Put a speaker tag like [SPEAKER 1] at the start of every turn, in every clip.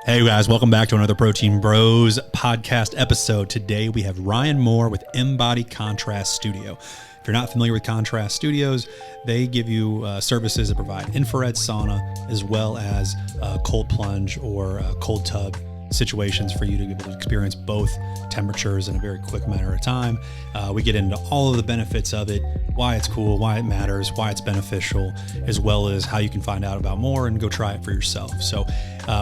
[SPEAKER 1] Hey guys, welcome back to another Protein Bros podcast episode. Today we have Ryan Moore with Embody Contrast Studio. If you're not familiar with Contrast Studios, they give you services that provide infrared sauna as well as cold plunge or cold tub situations for you to be able to experience both temperatures in a very quick matter of time. We get into all of the benefits of it, why it's cool, why it matters, why it's beneficial, as well as how you can find out about more and go try it for yourself. So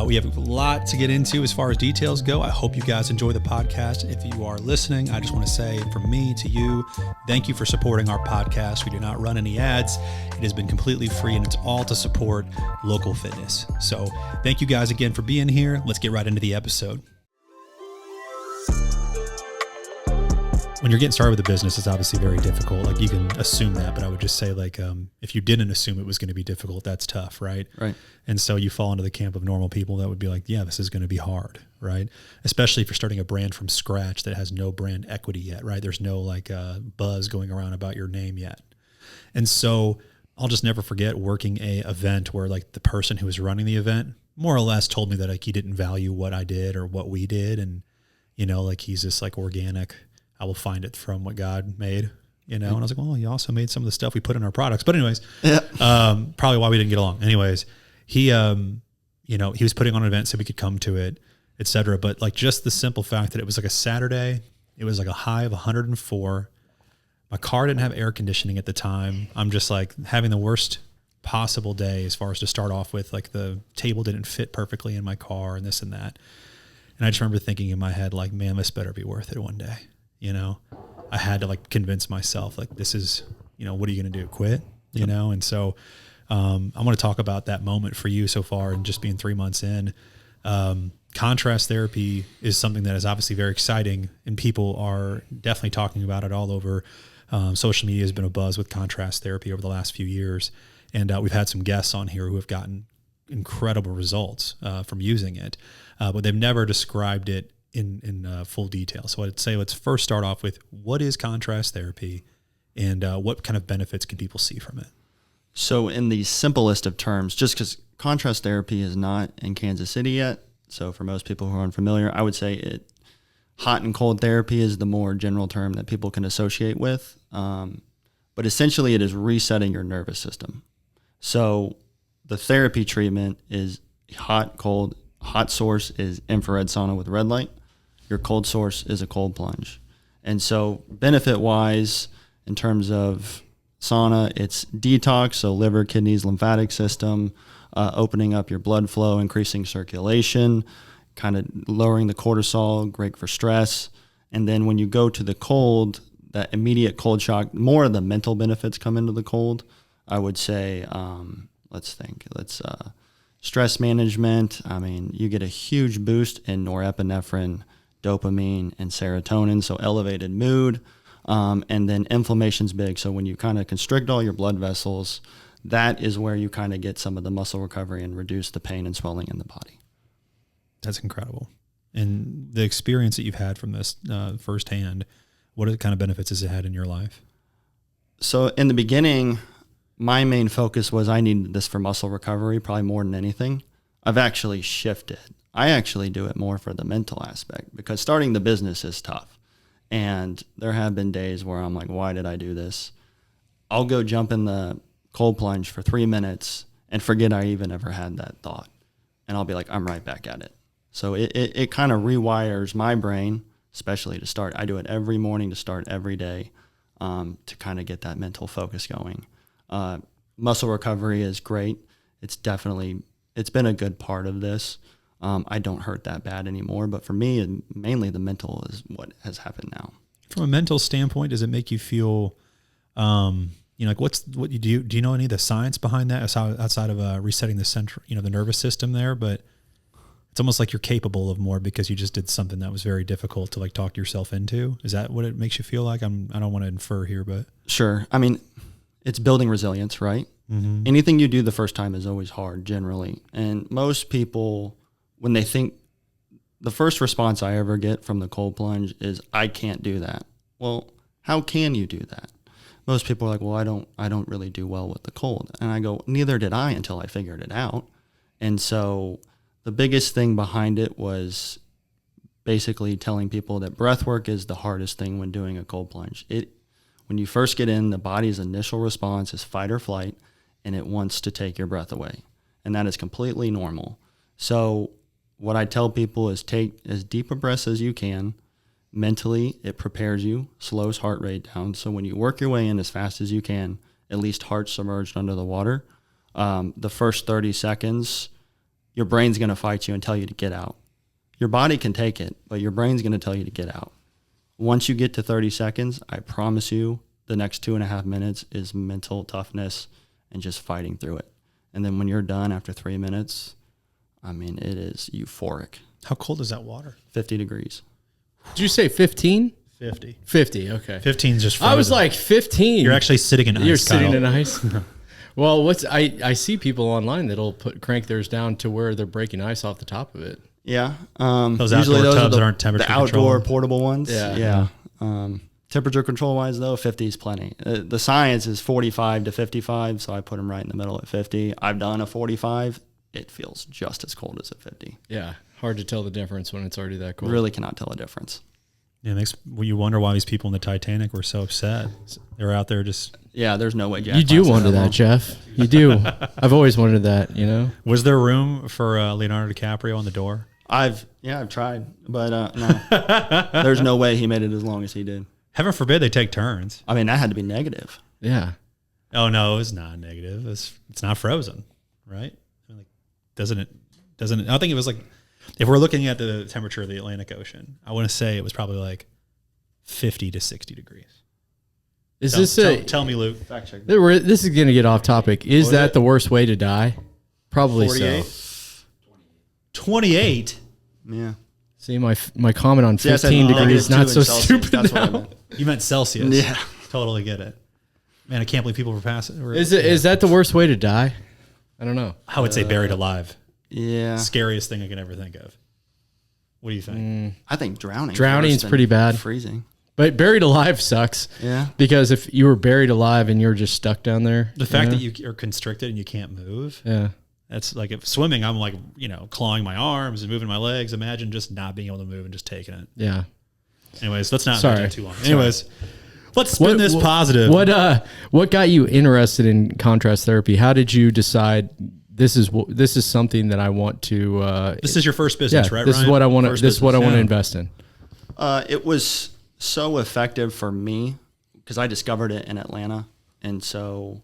[SPEAKER 1] we have a lot to get into as far as details go. I hope you guys enjoy the podcast. If you are listening, I just want to say from me to you, thank you for supporting our podcast. We do not run any ads. It has been completely free and it's all to support local fitness. So thank you guys again for being here. Let's get right into the episode. When you're getting started with a business, it's obviously very difficult. Like you can assume that, but I would just say like, if you didn't assume it was going to be difficult, that's tough. Right.
[SPEAKER 2] Right.
[SPEAKER 1] And so you fall into the camp of normal people that would be like, yeah, this is going to be hard. Right. Especially if you're starting a brand from scratch that has no brand equity yet. Right. There's no like buzz going around about your name yet. And so I'll just never forget working a event where like the person who was running the event more or less told me that like he didn't value what I did or what we did. And, you know, like he's just like organic. I will find it from what God made, you know? And I was like, well, you also made some of the stuff we put in our products. But anyways, probably why we didn't get along. Anyways, he, you know, he was putting on an event so we could come to it, et cetera. But like just the simple fact that it was like a Saturday, it was like a high of 104. My car didn't have air conditioning at the time. I'm just like having the worst possible day as far as to start off with, like the table didn't fit perfectly in my car and this and that. And I just remember thinking in my head, like, man, this better be worth it one day. You know, I had to like convince myself like, this is, you know, what are you going to do? Quit, you know? And so, I want to talk about that moment for you so far and just being 3 months in. Contrast therapy is something that is obviously very exciting and people are definitely talking about it all over. Social media has been a buzz with contrast therapy over the last few years. And we've had some guests on here who have gotten incredible results from using it, but they've never described it in full detail. So I'd say let's first start off with what is contrast therapy and what kind of benefits can people see from it?
[SPEAKER 2] So in the simplest of terms, just because contrast therapy is not in Kansas City yet, so for most people who are unfamiliar, I would say hot and cold therapy is the more general term that people can associate with. But essentially it is resetting your nervous system. So the therapy treatment is hot, cold. Hot source is infrared sauna with red light. Your cold source is a cold plunge. And so benefit-wise, in terms of sauna, it's detox, so liver, kidneys, lymphatic system, opening up your blood flow, increasing circulation, kind of lowering the cortisol, great for stress. And then when you go to the cold, that immediate cold shock, more of the mental benefits come into the cold. I would say, stress management. I mean, you get a huge boost in norepinephrine, dopamine, and serotonin, so elevated mood. And then inflammation's big. So when you kind of constrict all your blood vessels, that is where you kind of get some of the muscle recovery and reduce the pain and swelling in the body.
[SPEAKER 1] That's incredible. And the experience that you've had from this firsthand, what kind of benefits has it had in your life?
[SPEAKER 2] So in the beginning, my main focus was I needed this for muscle recovery, probably more than anything. I've actually shifted. I actually do it more for the mental aspect because starting the business is tough. And there have been days where I'm like, why did I do this? I'll go jump in the cold plunge for 3 minutes and forget I even ever had that thought. And I'll be like, I'm right back at it. So it kind of rewires my brain, especially to start. I do it every morning to start every day to kind of get that mental focus going. Muscle recovery is great. It's been a good part of this. I don't hurt that bad anymore, but for me, mainly the mental is what has happened now.
[SPEAKER 1] From a mental standpoint, does it make you feel, like what you do? Do you know any of the science behind that outside of resetting the central, the nervous system there? But it's almost like you're capable of more because you just did something that was very difficult to like talk yourself into. Is that what it makes you feel like? I don't want to infer here, but
[SPEAKER 2] sure. I mean, it's building resilience, right? Mm-hmm. Anything you do the first time is always hard generally. And most people, when they think, the first response I ever get from the cold plunge is, I can't do that. Well, how can you do that? Most people are like, well, I don't really do well with the cold. And I go, neither did I until I figured it out. And so the biggest thing behind it was basically telling people that breath work is the hardest thing when doing a cold plunge. When you first get in, the body's initial response is fight or flight, and it wants to take your breath away. And that is completely normal. So what I tell people is take as deep a breath as you can. Mentally, it prepares you, slows heart rate down. So when you work your way in as fast as you can, at least heart submerged under the water, the first 30 seconds, your brain's going to fight you and tell you to get out. Your body can take it, but your brain's going to tell you to get out. Once you get to 30 seconds, I promise you the next 2.5 minutes is mental toughness and just fighting through it. And then when you're done after 3 minutes, I mean, it is euphoric.
[SPEAKER 1] How cold is that water?
[SPEAKER 2] 50 degrees.
[SPEAKER 3] Did you say 15?
[SPEAKER 1] 50.
[SPEAKER 3] 50, okay.
[SPEAKER 1] 15 is just frozen.
[SPEAKER 3] I was like 15.
[SPEAKER 1] You're actually sitting in ice,
[SPEAKER 3] You're sitting
[SPEAKER 1] Kyle.
[SPEAKER 3] in ice? Well, I see people online that'll crank theirs down to where they're breaking ice off the top of it.
[SPEAKER 2] Yeah.
[SPEAKER 1] Those
[SPEAKER 2] usually
[SPEAKER 1] outdoor
[SPEAKER 2] those
[SPEAKER 1] tubs
[SPEAKER 2] are
[SPEAKER 1] that aren't temperature
[SPEAKER 2] the outdoor
[SPEAKER 1] controlled.
[SPEAKER 2] portable ones.
[SPEAKER 3] Yeah.
[SPEAKER 2] Temperature control wise though, 50 is plenty. The science is 45 to 55, so I put them right in the middle at 50. I've done a 45. It feels just as cold as a 50.
[SPEAKER 3] Yeah, hard to tell the difference when it's already that cold.
[SPEAKER 2] Really cannot tell a difference.
[SPEAKER 1] Yeah, you wonder why these people in the Titanic were so upset. They're out there just...
[SPEAKER 2] Yeah, there's no way Jack
[SPEAKER 3] You do
[SPEAKER 2] lasted
[SPEAKER 3] wonder
[SPEAKER 2] long.
[SPEAKER 3] that, Jeff. You do. I've always wondered that, you know?
[SPEAKER 1] Was there room for Leonardo DiCaprio on the door?
[SPEAKER 2] I've tried, but no. There's no way he made it as long as he did.
[SPEAKER 1] Heaven forbid they take turns.
[SPEAKER 2] I mean, that had to be negative.
[SPEAKER 3] Yeah.
[SPEAKER 1] Oh, no, it's not negative. It's not frozen, right? I mean, like, doesn't it? I think it was like, if we're looking at the temperature of the Atlantic Ocean, I want to say it was probably like 50 to 60 degrees. Tell me, Luke.
[SPEAKER 2] Fact check.
[SPEAKER 3] This is going to get off topic. Is that
[SPEAKER 1] it?
[SPEAKER 3] the worst way to die? Probably
[SPEAKER 1] 48?
[SPEAKER 3] so.
[SPEAKER 1] 28?
[SPEAKER 2] Yeah.
[SPEAKER 3] See, my comment on
[SPEAKER 2] See, I said
[SPEAKER 3] 15 degrees,
[SPEAKER 2] -2
[SPEAKER 3] not
[SPEAKER 2] in
[SPEAKER 3] so
[SPEAKER 2] Celsius.
[SPEAKER 3] stupid
[SPEAKER 2] That's what I
[SPEAKER 3] now.
[SPEAKER 2] meant.
[SPEAKER 1] You meant Celsius.
[SPEAKER 2] Yeah.
[SPEAKER 1] Totally get it. Man, I can't believe people were passing.
[SPEAKER 3] Is that the worst way to die? I don't know.
[SPEAKER 1] I would say buried alive.
[SPEAKER 2] Yeah.
[SPEAKER 1] Scariest thing I can ever think of. What do you think?
[SPEAKER 2] I think drowning.
[SPEAKER 3] Drowning's pretty bad.
[SPEAKER 2] Freezing.
[SPEAKER 3] But buried alive sucks.
[SPEAKER 2] Yeah.
[SPEAKER 3] Because if you were buried alive and you're just stuck down there.
[SPEAKER 1] The fact that you are constricted and you can't move.
[SPEAKER 3] Yeah.
[SPEAKER 1] That's like, if swimming, I'm like, clawing my arms and moving my legs. Imagine just not being able to move and just taking it.
[SPEAKER 3] Yeah.
[SPEAKER 1] Anyways, let's not
[SPEAKER 3] Sorry.
[SPEAKER 1] imagine too long. Anyways, let's spin this positive.
[SPEAKER 3] What got you interested in contrast therapy? How did you decide this is something that I want to?
[SPEAKER 1] This is your first business, right?
[SPEAKER 3] This
[SPEAKER 1] Ryan?
[SPEAKER 3] is what I want to.
[SPEAKER 1] First
[SPEAKER 3] This is what I
[SPEAKER 1] business,
[SPEAKER 3] want to
[SPEAKER 1] yeah.
[SPEAKER 3] invest in.
[SPEAKER 2] It was so effective for me because I discovered it in Atlanta, and so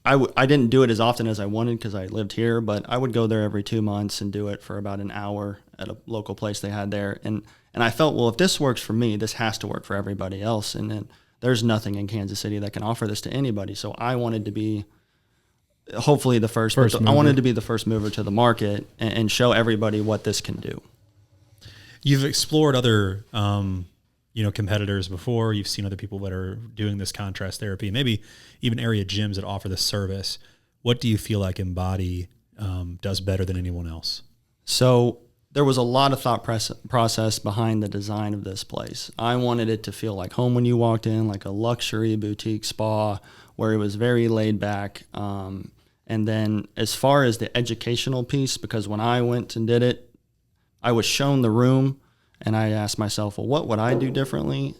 [SPEAKER 2] I didn't do it as often as I wanted because I lived here, but I would go there every 2 months and do it for about an hour at a local place they had there, and I felt, well, if this works for me, this has to work for everybody else, and then there's nothing in Kansas City that can offer this to anybody. So I wanted to be hopefully the first I wanted to be the first mover to the market and show everybody what this can do.
[SPEAKER 1] You've explored other, competitors before. You've seen other people that are doing this contrast therapy, maybe even area gyms that offer this service. What do you feel like Embody does better than anyone else?
[SPEAKER 2] So there was a lot of thought process behind the design of this place. I wanted it to feel like home when you walked in, like a luxury boutique spa where it was very laid back. And then as far as the educational piece, because when I went and did it, I was shown the room and I asked myself, well, what would I do differently?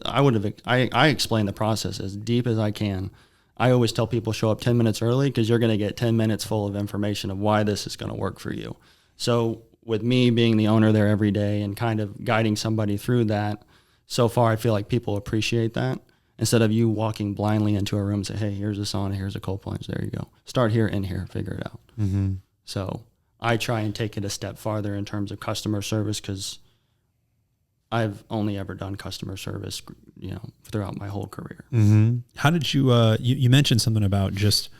[SPEAKER 2] I explained the process as deep as I can. I always tell people show up 10 minutes early because you're going to get 10 minutes full of information of why this is going to work for you. So with me being the owner there every day and kind of guiding somebody through that, so far I feel like people appreciate that. Instead of you walking blindly into a room and say, hey, here's a sauna, here's a cold plunge, there you go. Start here, in here, figure it out. Mm-hmm. So I try and take it a step farther in terms of customer service because I've only ever done customer service, throughout my whole career.
[SPEAKER 1] Mm-hmm. How did you, you mentioned something about just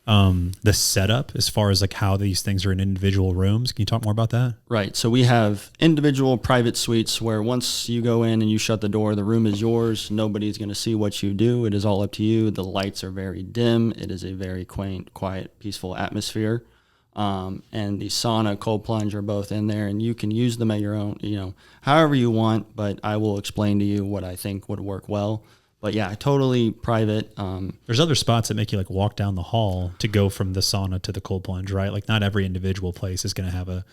[SPEAKER 1] the setup as far as like how these things are in individual rooms. Can you talk more about that?
[SPEAKER 2] Right. So we have individual private suites where once you go in and you shut the door, the room is yours. Nobody's going to see what you do. It is all up to you. The lights are very dim. It is a very quaint, quiet, peaceful atmosphere. And the sauna, cold plunge are both in there, and you can use them at your own, however you want, but I will explain to you what I think would work well. But yeah, totally private.
[SPEAKER 1] There's other spots that make you like walk down the hall to go from the sauna to the cold plunge, right? Like not every individual place is going to have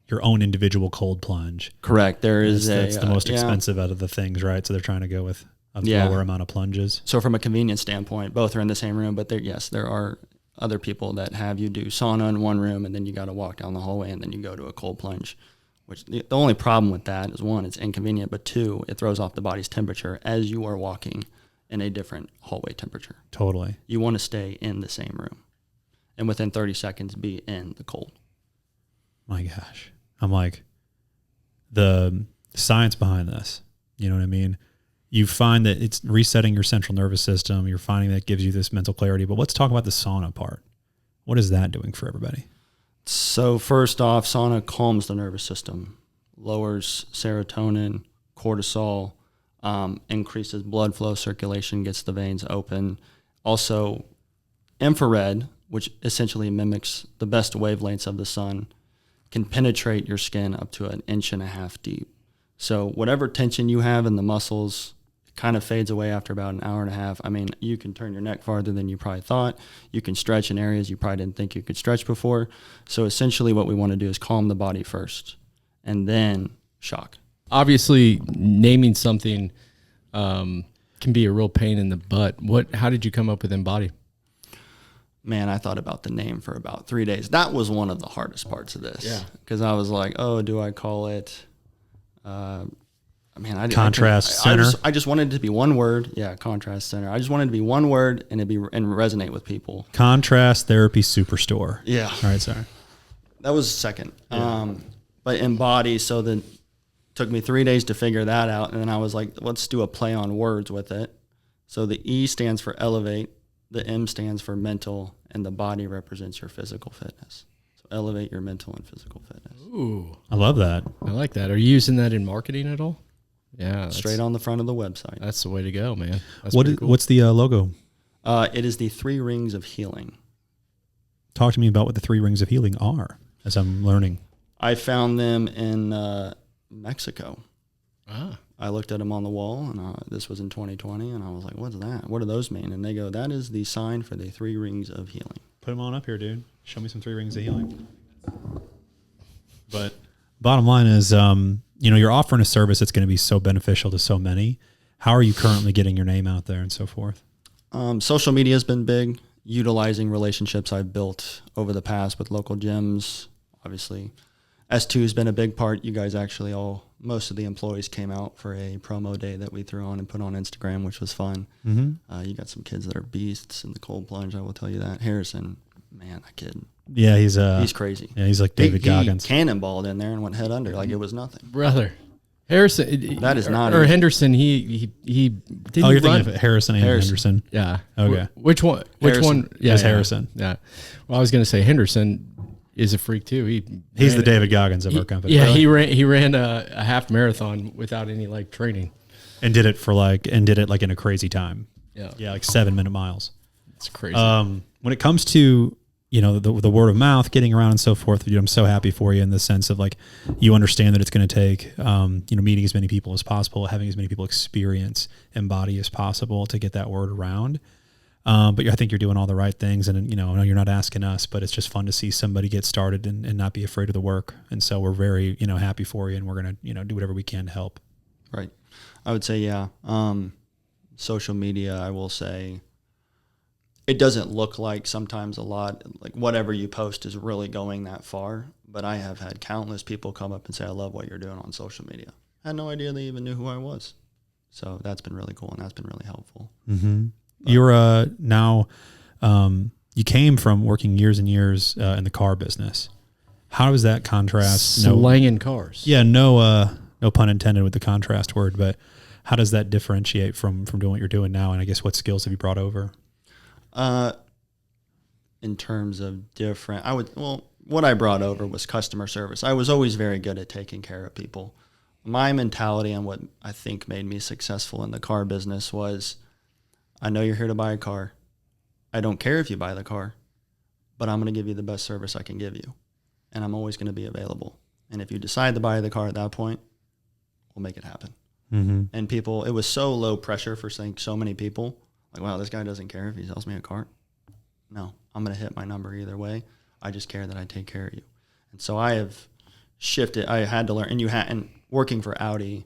[SPEAKER 1] your own individual cold plunge.
[SPEAKER 2] Correct.
[SPEAKER 1] That's the most expensive out of the things, right? So they're trying to go with a lower amount of plunges.
[SPEAKER 2] So from a convenience standpoint, both are in the same room, but there are other people that have you do sauna in one room and then you got to walk down the hallway and then you go to a cold plunge. Which the only problem with that is, one, it's inconvenient, but two, it throws off the body's temperature as you are walking in a different hallway temperature.
[SPEAKER 1] Totally.
[SPEAKER 2] You want to stay in the same room and within 30 seconds be in the cold.
[SPEAKER 1] My gosh. I'm like, the science behind this, you know what I mean? You find that it's resetting your central nervous system. You're finding that it gives you this mental clarity. But let's talk about the sauna part. What is that doing for everybody?
[SPEAKER 2] So first off, sauna calms the nervous system, lowers serotonin, cortisol, increases blood flow, circulation, gets the veins open. Also, infrared, which essentially mimics the best wavelengths of the sun, can penetrate your skin up to 1.5 inches deep. So whatever tension you have in the muscles kind of fades away after about an hour and a half. I mean, you can turn your neck farther than you probably thought. You can stretch in areas you probably didn't think you could stretch before. So essentially what we want to do is calm the body first and then shock.
[SPEAKER 3] Obviously, naming something can be a real pain in the butt. How did you come up with Embody?
[SPEAKER 2] Man, I thought about the name for about 3 days. That was one of the hardest parts of this. Yeah. Because I was like, oh, do I call it...
[SPEAKER 1] Contrast Center.
[SPEAKER 2] I just wanted it to be one word. Yeah, Contrast Center. I just wanted it to be one word and resonate with people.
[SPEAKER 1] Contrast Therapy Superstore.
[SPEAKER 2] Yeah.
[SPEAKER 1] All right, sorry.
[SPEAKER 2] That was second. Yeah. But Embody, so then took me 3 days to figure that out, and then I was like, let's do a play on words with it. So the E stands for elevate, the M stands for mental, and the body represents your physical fitness. So elevate your mental and physical fitness.
[SPEAKER 3] Ooh.
[SPEAKER 1] I love that.
[SPEAKER 3] I like that. Are you using that in marketing at all? Yeah.
[SPEAKER 2] Straight on the front of the website.
[SPEAKER 3] That's the way to go, man. That's
[SPEAKER 1] cool. What's the logo?
[SPEAKER 2] It is the 3 rings of healing.
[SPEAKER 1] Talk to me about what the 3 rings of healing are, as I'm learning.
[SPEAKER 2] I found them in Mexico.
[SPEAKER 3] Ah.
[SPEAKER 2] I looked at them on the wall, and this was in 2020, and I was like, what's that? What do those mean? And they go, that is the sign for the 3 rings of healing.
[SPEAKER 1] Put them on up here, dude. Show me some 3 rings of healing. But bottom line is, you're offering a service that's going to be so beneficial to so many. How are you currently getting your name out there and so forth?
[SPEAKER 2] Social media has been big, utilizing relationships I've built over the past with local gyms. Obviously, S2 has been a big part. You guys actually most of the employees came out for a promo day that we threw on and put on Instagram, which was fun. Mm-hmm. You got some kids that are beasts in the cold plunge, I will tell you that. Harrison, man, that kid.
[SPEAKER 1] Yeah, he's
[SPEAKER 2] crazy.
[SPEAKER 1] Yeah, he's like David Goggins.
[SPEAKER 2] He cannonballed in there and went head under like it was nothing.
[SPEAKER 3] Brother. Harrison.
[SPEAKER 2] That is not.
[SPEAKER 3] Or Henderson. He didn't.
[SPEAKER 1] Oh, you're thinking of Harrison and Henderson.
[SPEAKER 3] Yeah.
[SPEAKER 1] Okay.
[SPEAKER 3] Which one? Yeah,
[SPEAKER 1] is Harrison.
[SPEAKER 3] Yeah. Well, I was going to say Henderson is a freak too.
[SPEAKER 1] He's the David Goggins of our company.
[SPEAKER 3] Yeah, really? he ran a half marathon without any training,
[SPEAKER 1] and did it in a crazy time.
[SPEAKER 3] Yeah.
[SPEAKER 1] Yeah, like 7-minute miles.
[SPEAKER 3] It's crazy.
[SPEAKER 1] When it comes to the word of mouth, getting around and so forth, I'm so happy for you in the sense of you understand that it's going to take, meeting as many people as possible, having as many people experience Embody as possible to get that word around. But I think you're doing all the right things, and I know you're not asking us, but it's just fun to see somebody get started and not be afraid of the work. And so we're very, happy for you, and we're going to, do whatever we can to help.
[SPEAKER 2] Right. I would say, yeah. Social media, I will say, it doesn't look like sometimes a lot, whatever you post is really going that far. But I have had countless people come up and say, I love what you're doing on social media. I had no idea they even knew who I was. So that's been really cool, and that's been really helpful.
[SPEAKER 1] Mm-hmm. You're now, you came from working years and years in the car business. How does that contrast?
[SPEAKER 3] Slanging cars.
[SPEAKER 1] Yeah, no pun intended with the contrast word, but how does that differentiate from doing what you're doing now? And I guess what skills have you brought over?
[SPEAKER 2] In terms of different, what I brought over was customer service. I was always very good at taking care of people. My mentality and what I think made me successful in the car business was, I know you're here to buy a car. I don't care if you buy the car, but I'm going to give you the best service I can give you. And I'm always going to be available. And if you decide to buy the car at that point, we'll make it happen. And people, it was so low pressure for so many people. Like, wow, this guy doesn't care if he sells me a cart. No, I'm going to hit my number either way. I just care that I take care of you. And so I have shifted. I had to learn, and working for Audi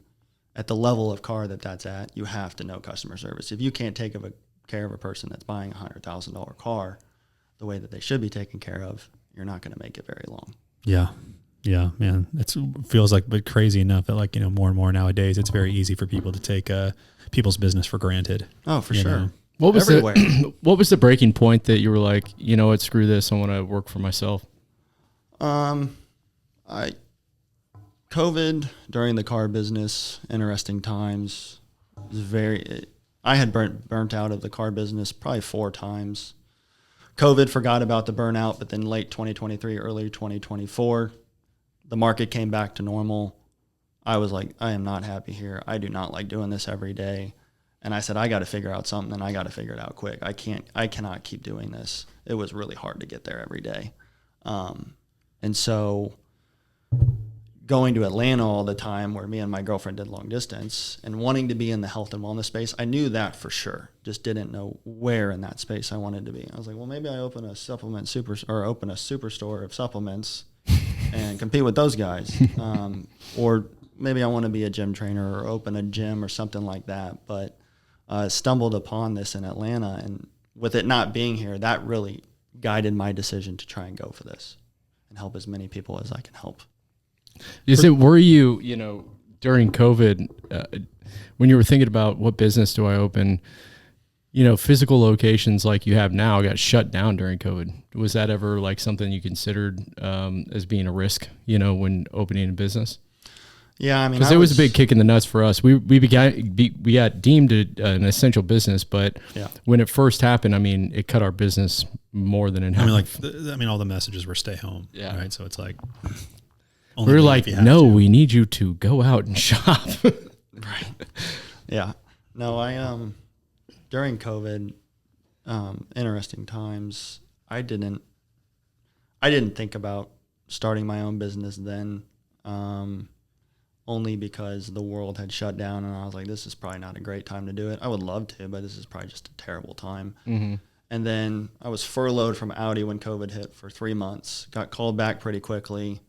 [SPEAKER 2] at the level of car that's at, you have to know customer service. If you can't take care of a person that's buying a $100,000 car the way that they should be taken care of, you're not going to make it very long.
[SPEAKER 1] Yeah. Yeah, man. It feels like, but crazy enough that like, more and more nowadays, it's very easy for people to take people's business for granted.
[SPEAKER 2] Oh, for sure.
[SPEAKER 1] Know?
[SPEAKER 3] What was what was the breaking point that you were like, you know what, screw this, I want to work for myself?
[SPEAKER 2] COVID during the car business, interesting times. I had burnt out of the car business probably 4 times. COVID forgot about the burnout, but then late 2023, early 2024, the market came back to normal. I was like, I am not happy here. I do not like doing this every day. And I said, I got to figure out something, and I got to figure it out quick. I cannot keep doing this. It was really hard to get there every day. And so going to Atlanta all the time, where me and my girlfriend did long distance, and wanting to be in the health and wellness space, I knew that for sure. Just didn't know where in that space I wanted to be. I was like, well, maybe I open a superstore of supplements and compete with those guys. Or maybe I want to be a gym trainer or open a gym or something like that. But stumbled upon this in Atlanta, and with it not being here, that really guided my decision to try and go for this and help as many people as I can help.
[SPEAKER 3] Were you, during COVID, when you were thinking about what business do I open, physical locations like you have now got shut down during COVID. Was that ever like something you considered as being a risk, when opening a business?
[SPEAKER 2] Yeah, I mean,
[SPEAKER 3] because it was a big kick in the nuts for us. We got deemed an essential business, but when it first happened, I mean, it cut our business more than in half.
[SPEAKER 1] All the messages were stay home. Yeah. Right. So it's like,
[SPEAKER 3] we were like, no, we need you to go out and shop.
[SPEAKER 2] Right. Yeah. No, during COVID, interesting times. I didn't think about starting my own business then. Only because the world had shut down, and I was like, this is probably not a great time to do it. I would love to, but this is probably just a terrible time. Mm-hmm. And then I was furloughed from Audi when COVID hit for 3 months, got called back pretty quickly,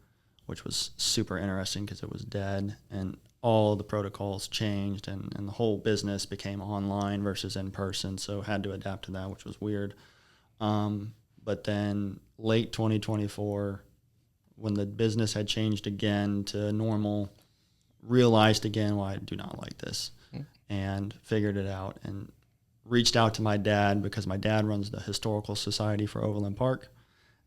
[SPEAKER 2] which was super interesting because it was dead, and all the protocols changed, and the whole business became online versus in person, so had to adapt to that, which was weird. But then late 2024, when the business had changed again to normal, realized again, well, I do not like this, and figured it out and reached out to my dad, because my dad runs the Historical Society for Overland Park.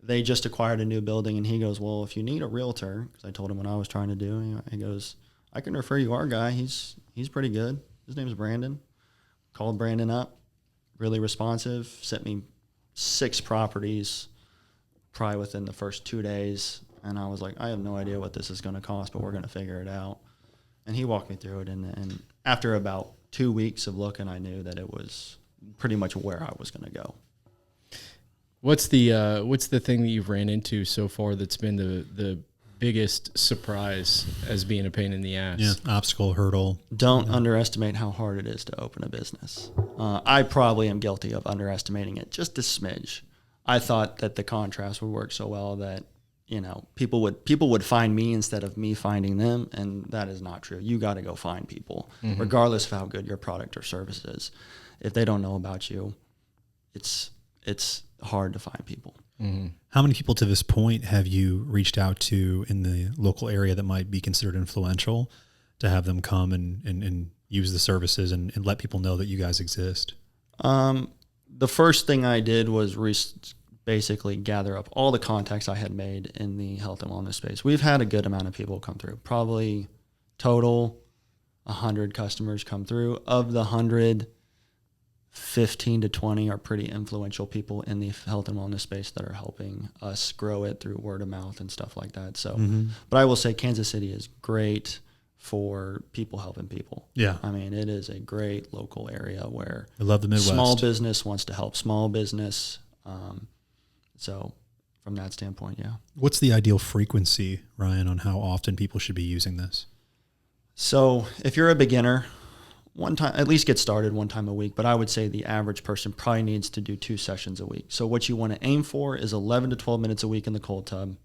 [SPEAKER 2] They just acquired a new building, and he goes, well, if you need a realtor, because I told him what I was trying to do, he goes, I can refer you our guy. He's pretty good. His name's Brandon. Called Brandon up, really responsive, sent me 6 properties probably within the first 2 days. And I was like, I have no idea what this is going to cost, but we're going to figure it out. And he walked me through it. And after about 2 weeks of looking, I knew that it was pretty much where I was going to go.
[SPEAKER 3] What's the thing that you've ran into so far that's been the biggest surprise as being a pain in the ass?
[SPEAKER 1] Yeah, obstacle, hurdle.
[SPEAKER 2] Don't underestimate how hard it is to open a business. I probably am guilty of underestimating it just a smidge. I thought that the contrast would work so well that, people would find me instead of me finding them, and that is not true. You got to go find people, regardless of how good your product or service is. If they don't know about you, it's hard to find people.
[SPEAKER 1] Mm-hmm. How many people to this point have you reached out to in the local area that might be considered influential to have them come and use the services and let people know that you guys exist?
[SPEAKER 2] The first thing I did was basically gather up all the contacts I had made in the health and wellness space. We've had a good amount of people come through, probably total 100 customers come through. Of the 100, 15 to 20 are pretty influential people in the health and wellness space that are helping us grow it through word of mouth and stuff like that. So, but I will say Kansas City is great for people helping people.
[SPEAKER 1] Yeah.
[SPEAKER 2] I mean, it is a great local area where
[SPEAKER 1] I love the Midwest.
[SPEAKER 2] Small business wants to help small business. So from that standpoint, yeah.
[SPEAKER 1] What's the ideal frequency, Ryan, on how often people should be using this?
[SPEAKER 2] So if you're a beginner, at least get started one time a week, but I would say the average person probably needs to do 2 sessions a week. So what you want to aim for is 11 to 12 minutes a week in the cold tub,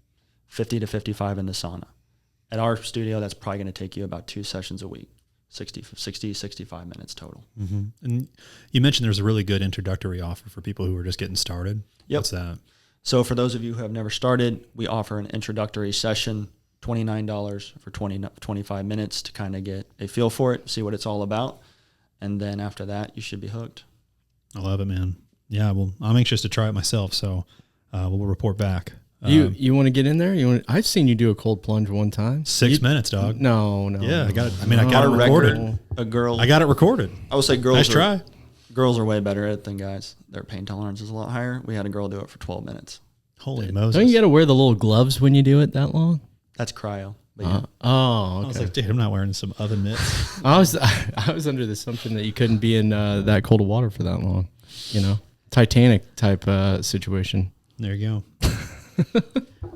[SPEAKER 2] 50 to 55 in the sauna. At our studio, that's probably going to take you about 2 sessions a week, 65 minutes total.
[SPEAKER 1] Mm-hmm. And you mentioned there's a really good introductory offer for people who are just getting started.
[SPEAKER 2] Yep.
[SPEAKER 1] What's that?
[SPEAKER 2] So for those of you who have never started, we offer an introductory session, $29 for 25 minutes to kind of get a feel for it, see what it's all about. And then after that, you should be hooked.
[SPEAKER 1] I love it, man. Yeah, well, I'm anxious to try it myself, so we'll report back.
[SPEAKER 3] You want to get in there? I've seen you do a cold plunge one time.
[SPEAKER 1] 6 minutes, dog.
[SPEAKER 3] No.
[SPEAKER 1] Yeah, I got it. I mean, I got it recorded.
[SPEAKER 2] I
[SPEAKER 1] got it recorded.
[SPEAKER 2] I would say
[SPEAKER 1] Nice try.
[SPEAKER 2] Girls are way better at it than guys. Their pain tolerance is a lot higher. We had a girl do it for 12 minutes.
[SPEAKER 1] Holy Moses.
[SPEAKER 3] Don't you got to wear the little gloves when you do it that long?
[SPEAKER 2] That's cryo. But yeah.
[SPEAKER 3] Okay.
[SPEAKER 1] I was like, dude, I'm not wearing some oven mitts.
[SPEAKER 3] I was under the assumption that you couldn't be in that cold water for that long. Titanic type situation.
[SPEAKER 1] There you go.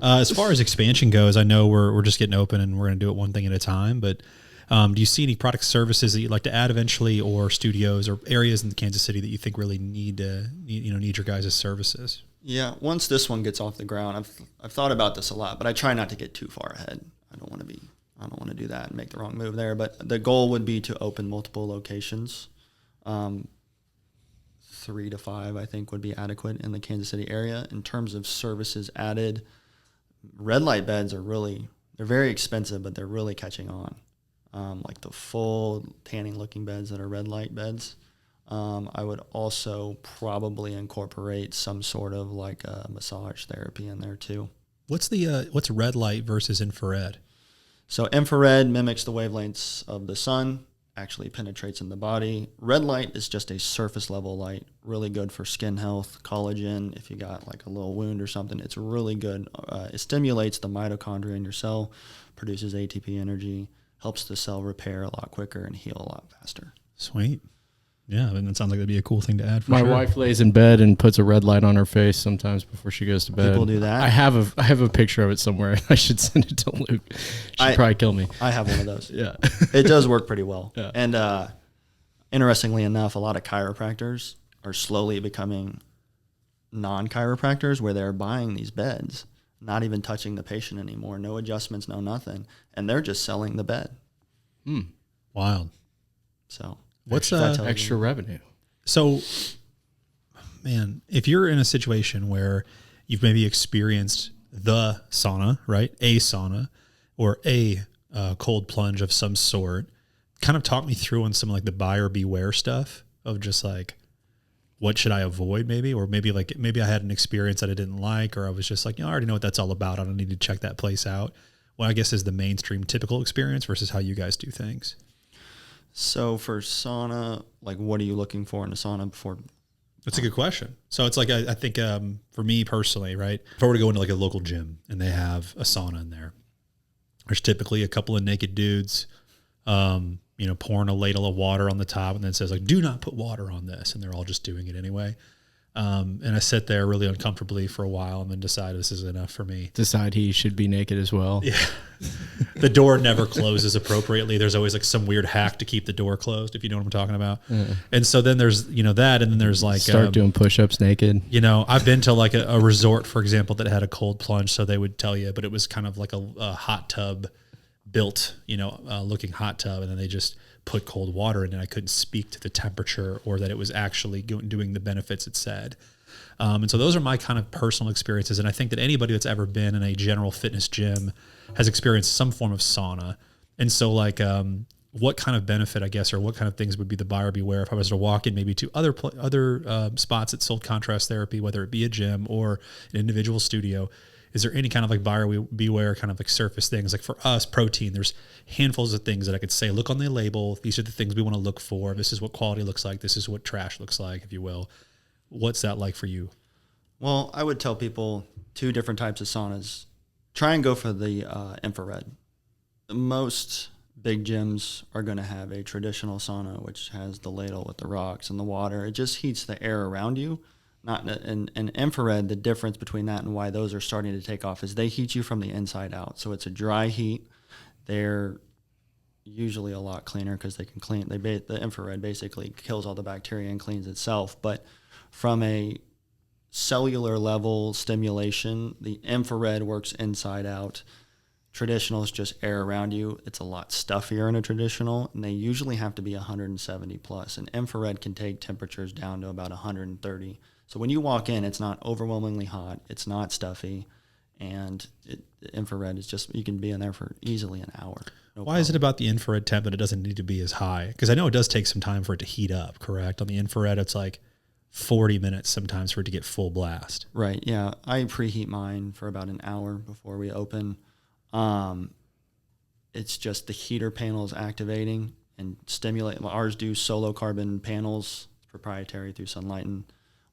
[SPEAKER 1] As far as expansion goes, I know we're just getting open and we're going to do it one thing at a time. But do you see any product services that you'd like to add eventually, or studios or areas in Kansas City that you think really need your guys' services?
[SPEAKER 2] Yeah, once this one gets off the ground, I've thought about this a lot, but I try not to get too far ahead. I don't want to do that and make the wrong move there. But the goal would be to open multiple locations. 3 to 5, I think, would be adequate in the Kansas City area. In terms of services added, red light beds they're very expensive, but they're really catching on. Like the full tanning looking beds that are red light beds. I would also probably incorporate some sort of like a massage therapy in there too.
[SPEAKER 1] What's red light versus infrared?
[SPEAKER 2] So infrared mimics the wavelengths of the sun, actually penetrates in the body. Red light is just a surface level light, really good for skin health, collagen. If you got like a little wound or something, it's really good. It stimulates the mitochondria in your cell, produces ATP energy, helps the cell repair a lot quicker and heal a lot faster.
[SPEAKER 1] Sweet. Yeah, and it sounds like that'd be a cool thing to add.
[SPEAKER 3] My wife lays in bed and puts a red light on her face sometimes before she goes to bed.
[SPEAKER 2] People do that.
[SPEAKER 3] I have a picture of it somewhere. I should send it to Luke. She'd probably kill me.
[SPEAKER 2] I have one of those.
[SPEAKER 3] Yeah,
[SPEAKER 2] it does work pretty well.
[SPEAKER 3] Yeah.
[SPEAKER 2] And interestingly enough, a lot of chiropractors are slowly becoming non-chiropractors, where they're buying these beds, not even touching the patient anymore, no adjustments, no nothing, and they're just selling the bed.
[SPEAKER 1] Wild.
[SPEAKER 2] So.
[SPEAKER 1] What's
[SPEAKER 3] extra revenue?
[SPEAKER 1] So, man, if you're in a situation where you've maybe experienced the sauna, right? A sauna or a cold plunge of some sort, kind of talk me through on some like the buyer beware stuff of just like, what should I avoid maybe? Or maybe I had an experience that I didn't like, or I was just like, I already know what that's all about. I don't need to check that place out. Well, I guess is the mainstream typical experience versus how you guys do things.
[SPEAKER 2] So for sauna, like what are you looking for in a sauna before?
[SPEAKER 1] That's a good question. So it's like, I think for me personally, right, if I were to go into like a local gym and they have a sauna in there, there's typically a couple of naked dudes, pouring a ladle of water on the top, and then it says like, do not put water on this. And they're all just doing it anyway. And I sit there really uncomfortably for a while and then decide this is enough for me.
[SPEAKER 3] Decide he should be naked as well.
[SPEAKER 1] Yeah. The door never closes appropriately. There's always like some weird hack to keep the door closed, if you know what I'm talking about. And so then there's, that, and then there's like...
[SPEAKER 3] Start doing push-ups naked.
[SPEAKER 1] I've been to like a resort, for example, that had a cold plunge, so they would tell you, but it was kind of like a hot tub built, looking hot tub, and then they just put cold water in it. I couldn't speak to the temperature or that it was actually doing the benefits it said. And so those are my kind of personal experiences. And I think that anybody that's ever been in a general fitness gym has experienced some form of sauna. And so like, what kind of benefit, I guess, or what kind of things would be the buyer beware if I was to walk in maybe to other spots that sold contrast therapy, whether it be a gym or an individual studio? Is there any kind of like buyer beware kind of like surface things? Like for us, protein, there's handfuls of things that I could say, look on the label. These are the things we want to look for. This is what quality looks like. This is what trash looks like, if you will. What's that like for you?
[SPEAKER 2] Well, I would tell people 2 different types of saunas. Try and go for the infrared. Most big gyms are going to have a traditional sauna, which has the ladle with the rocks and the water. It just heats the air around you. Not in infrared, the difference between that and why those are starting to take off is they heat you from the inside out. So it's a dry heat. They're usually a lot cleaner because they can clean. The infrared basically kills all the bacteria and cleans itself. But from a cellular level stimulation, the infrared works inside out. Traditional is just air around you. It's a lot stuffier in a traditional, and they usually have to be 170 plus. And infrared can take temperatures down to about 130. So when you walk in, it's not overwhelmingly hot. It's not stuffy. And the infrared is just, you can be in there for easily an hour.
[SPEAKER 1] Why is it about the infrared temp that it doesn't need to be as high? Because I know it does take some time for it to heat up, correct? On the infrared, it's like 40 minutes sometimes for it to get full blast.
[SPEAKER 2] Right, yeah. I preheat mine for about an hour before we open. It's just the heater panels activating and stimulate. Ours do solo carbon panels, proprietary through Sunlighten,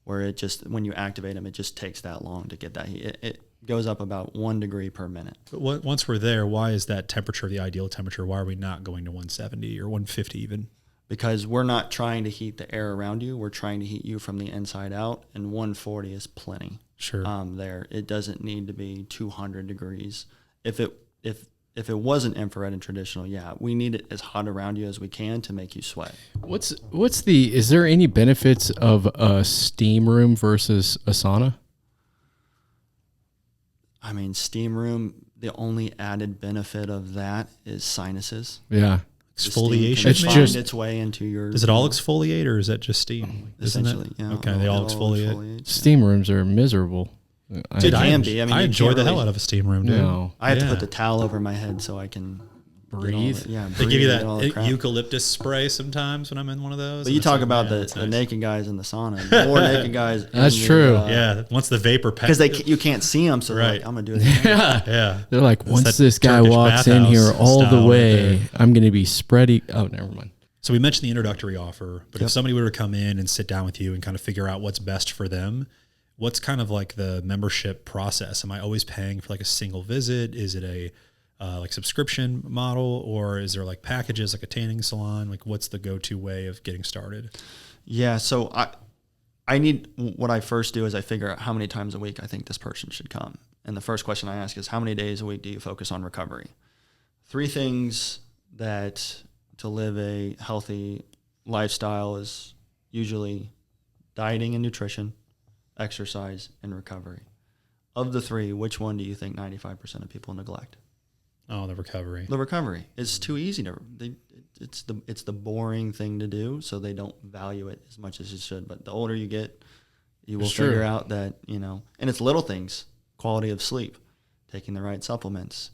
[SPEAKER 2] where it just, when you activate them, it just takes that long to get that heat. It goes up about 1 degree per minute.
[SPEAKER 1] But once we're there, why is that temperature the ideal temperature? Why are we not going to 170 or 150 even?
[SPEAKER 2] Because we're not trying to heat the air around you. We're trying to heat you from the inside out, and 140 is plenty.
[SPEAKER 1] Sure.
[SPEAKER 2] There, it doesn't need to be 200 degrees. If it wasn't infrared and traditional, yeah, we need it as hot around you as we can to make you sweat.
[SPEAKER 3] Is there any benefits of a steam room versus a sauna?
[SPEAKER 2] I mean, steam room, the only added benefit of that is sinuses.
[SPEAKER 3] Yeah.
[SPEAKER 1] Exfoliation.
[SPEAKER 3] It's
[SPEAKER 2] find
[SPEAKER 3] just
[SPEAKER 2] its way into your.
[SPEAKER 1] Does it all exfoliate or is that just steam?
[SPEAKER 2] Essentially, yeah.
[SPEAKER 1] Okay, they all exfoliate.
[SPEAKER 3] steam rooms are miserable.
[SPEAKER 2] It can be. I mean,
[SPEAKER 1] I
[SPEAKER 2] you
[SPEAKER 1] enjoy
[SPEAKER 2] can't
[SPEAKER 1] the hell
[SPEAKER 2] really-
[SPEAKER 1] out of a steam room, dude.
[SPEAKER 3] No.
[SPEAKER 2] I have to put the towel over my head so I can
[SPEAKER 3] Breathe.
[SPEAKER 2] Yeah,
[SPEAKER 1] They give you
[SPEAKER 2] get all the
[SPEAKER 1] that
[SPEAKER 2] crap.
[SPEAKER 1] eucalyptus spray sometimes when I'm in one of those.
[SPEAKER 2] But
[SPEAKER 1] and
[SPEAKER 2] you
[SPEAKER 1] it's
[SPEAKER 2] talk
[SPEAKER 1] like,
[SPEAKER 2] about
[SPEAKER 1] man,
[SPEAKER 2] the
[SPEAKER 1] that's nice.
[SPEAKER 2] naked guys in the sauna. The more naked guys.
[SPEAKER 3] That's
[SPEAKER 2] in the,
[SPEAKER 3] true.
[SPEAKER 1] Yeah, once the vapor
[SPEAKER 2] Because you can't see them, so they're
[SPEAKER 1] Right.
[SPEAKER 2] like, I'm gonna do it again.
[SPEAKER 1] Yeah.
[SPEAKER 3] They're like,
[SPEAKER 1] It's
[SPEAKER 3] once
[SPEAKER 1] that
[SPEAKER 3] this guy
[SPEAKER 1] Turkish
[SPEAKER 3] walks in here
[SPEAKER 1] bathhouse
[SPEAKER 3] all the
[SPEAKER 1] style right
[SPEAKER 3] way,
[SPEAKER 1] there.
[SPEAKER 3] I'm going to be spreading. Oh, never mind.
[SPEAKER 1] So we mentioned the introductory offer, but
[SPEAKER 2] Yep.
[SPEAKER 1] if somebody were to come in and sit down with you and kind of figure out what's best for them, what's kind of like the membership process? Am I always paying for like a single visit? Is it a like subscription model, or is there like packages like a tanning salon? Like what's the go-to way of getting started?
[SPEAKER 2] Yeah. So I need, what I first do is I figure out how many times a week I think this person should come. And the first question I ask is, how many days a week do you focus on recovery? 3 things that to live a healthy lifestyle is usually dieting and nutrition, exercise, and recovery. Of the 3, which one do you think 95% of people neglect?
[SPEAKER 1] Oh, the recovery.
[SPEAKER 2] The recovery. It's too easy to. It's the boring thing to do, so they don't value it as much as it should. But the older you get, you will figure out that, and it's little things: quality of sleep, taking the right supplements,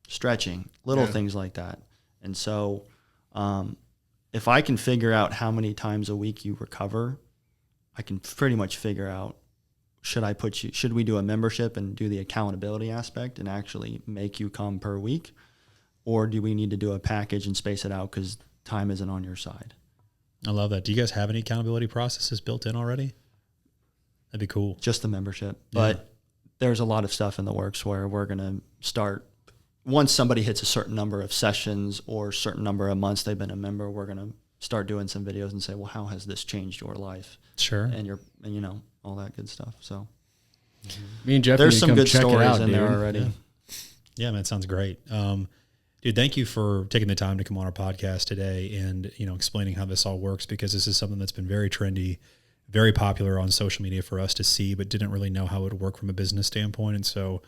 [SPEAKER 2] stretching, little things like that. And so, if I can figure out how many times a week you recover, I can pretty much figure out, should we do a membership and do the accountability aspect and actually make you come per week? Or do we need to do a package and space it out because time isn't on your side?
[SPEAKER 1] I love that. Do you guys have any accountability processes built in already? That'd be cool.
[SPEAKER 2] Just the membership.
[SPEAKER 1] Yeah.
[SPEAKER 2] But there's a lot of stuff in the works where we're going to start, once somebody hits a certain number of sessions or a certain number of months they've been a member, we're going to start doing some videos and say, well, how has this changed your life?
[SPEAKER 1] Sure.
[SPEAKER 2] And all that good stuff. So
[SPEAKER 3] Me and Jeff
[SPEAKER 2] there's
[SPEAKER 3] need to
[SPEAKER 2] some
[SPEAKER 3] come
[SPEAKER 2] good
[SPEAKER 3] check it
[SPEAKER 2] stories
[SPEAKER 3] out,
[SPEAKER 2] in
[SPEAKER 3] dude.
[SPEAKER 2] there already.
[SPEAKER 1] Yeah, man, it sounds great. Dude, thank you for taking the time to come on our podcast today and, explaining how this all works, because this is something that's been very trendy, very popular on social media for us to see, but didn't really know how it would work from a business standpoint. And so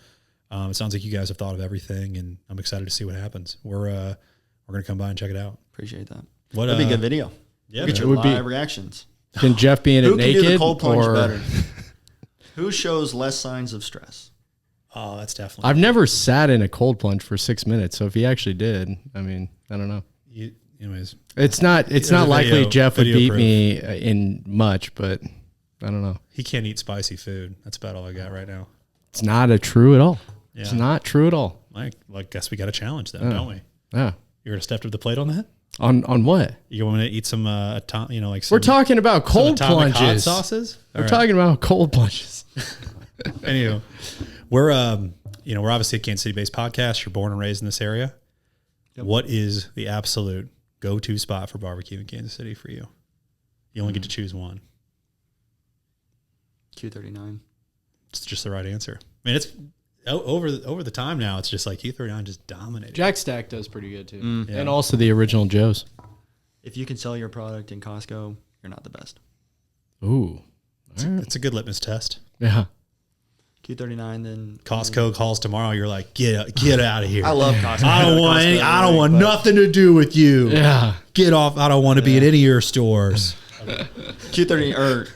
[SPEAKER 1] it sounds like you guys have thought of everything, and I'm excited to see what happens. We're going to come by and check it out.
[SPEAKER 2] Appreciate that.
[SPEAKER 1] What,
[SPEAKER 2] That'd be a good video.
[SPEAKER 1] Yeah,
[SPEAKER 2] Get
[SPEAKER 1] man.
[SPEAKER 2] your
[SPEAKER 3] It would be-
[SPEAKER 2] live reactions.
[SPEAKER 3] Can Jeff be in
[SPEAKER 2] Who
[SPEAKER 3] it
[SPEAKER 2] can
[SPEAKER 3] naked?
[SPEAKER 2] do the cold plunge
[SPEAKER 3] or
[SPEAKER 2] better? Who shows less signs of stress?
[SPEAKER 1] Oh, that's definitely.
[SPEAKER 3] I've never sat in a cold plunge for 6 minutes, so if he actually did, I mean, I don't know.
[SPEAKER 1] Anyways,
[SPEAKER 3] It's not
[SPEAKER 1] a
[SPEAKER 3] likely
[SPEAKER 1] video-
[SPEAKER 3] Jeff would
[SPEAKER 1] video
[SPEAKER 3] beat
[SPEAKER 1] proof.
[SPEAKER 3] me in much, but I don't know.
[SPEAKER 1] he can't eat spicy food. That's about all I got right now.
[SPEAKER 3] It's not true at all.
[SPEAKER 1] Yeah.
[SPEAKER 3] It's not true at all.
[SPEAKER 1] I guess we got a challenge then, don't we?
[SPEAKER 3] Yeah.
[SPEAKER 1] You're going to step up to the plate on that?
[SPEAKER 3] On what?
[SPEAKER 1] You want to eat some, like some,
[SPEAKER 3] We're talking about
[SPEAKER 1] some
[SPEAKER 3] cold
[SPEAKER 1] atomic hot
[SPEAKER 3] plunges.
[SPEAKER 1] sauces?
[SPEAKER 3] We're talking about cold plunges.
[SPEAKER 1] Anyway, we're obviously a Kansas City based podcast. You're born and raised in this area.
[SPEAKER 2] Yep.
[SPEAKER 1] What is the absolute go-to spot for barbecue in Kansas City for you? You only get to choose one.
[SPEAKER 2] Q39.
[SPEAKER 1] It's just the right answer. I mean, over the time now, it's just like Q39 just dominated.
[SPEAKER 3] Jack Stack does pretty good too,
[SPEAKER 1] Yeah.
[SPEAKER 3] and also the original Joe's.
[SPEAKER 2] If you can sell your product in Costco, you're not the best.
[SPEAKER 3] Ooh,
[SPEAKER 1] It's a good litmus test.
[SPEAKER 3] yeah.
[SPEAKER 2] Q39, then
[SPEAKER 1] Costco calls tomorrow. You're like, get out of here.
[SPEAKER 2] I love Costco.
[SPEAKER 1] I don't want nothing to do with you.
[SPEAKER 3] Yeah.
[SPEAKER 1] Get off. I don't want to be at any of your stores.
[SPEAKER 2] Q30 or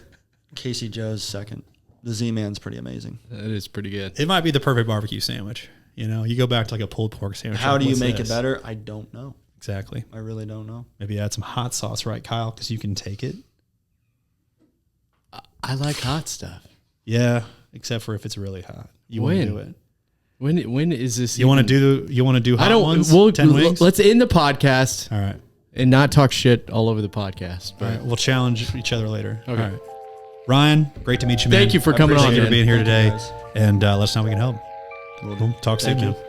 [SPEAKER 2] Casey Joe's second. The Z-Man's pretty amazing.
[SPEAKER 3] That is pretty good.
[SPEAKER 1] It might be the perfect barbecue sandwich. You know, you go back to like a pulled pork sandwich.
[SPEAKER 2] How
[SPEAKER 1] like,
[SPEAKER 2] do you
[SPEAKER 1] what's
[SPEAKER 2] make
[SPEAKER 1] this?
[SPEAKER 2] it better? I don't know.
[SPEAKER 1] Exactly.
[SPEAKER 2] I really don't know.
[SPEAKER 1] Maybe add some hot sauce, right, Kyle? Because you can take it.
[SPEAKER 3] I like hot stuff.
[SPEAKER 1] Yeah, except for if it's really hot. You want to do it.
[SPEAKER 3] When is this?
[SPEAKER 1] You want to do hot
[SPEAKER 3] I don't.
[SPEAKER 1] ones?
[SPEAKER 3] We'll,
[SPEAKER 1] 10 wings?
[SPEAKER 3] let's end the podcast
[SPEAKER 1] All right.
[SPEAKER 3] and not talk shit all over the podcast.
[SPEAKER 1] All
[SPEAKER 3] But
[SPEAKER 1] right. We'll challenge each other later.
[SPEAKER 3] Okay.
[SPEAKER 1] All right. Ryan, great to meet you, man.
[SPEAKER 3] Thank you for coming on.
[SPEAKER 1] Thank you for
[SPEAKER 3] man.
[SPEAKER 1] being here
[SPEAKER 2] Thank you,
[SPEAKER 1] today.
[SPEAKER 2] guys.
[SPEAKER 1] And let us know how we can help.
[SPEAKER 2] We'll
[SPEAKER 1] We'll talk soon,
[SPEAKER 2] Thank you.
[SPEAKER 1] man.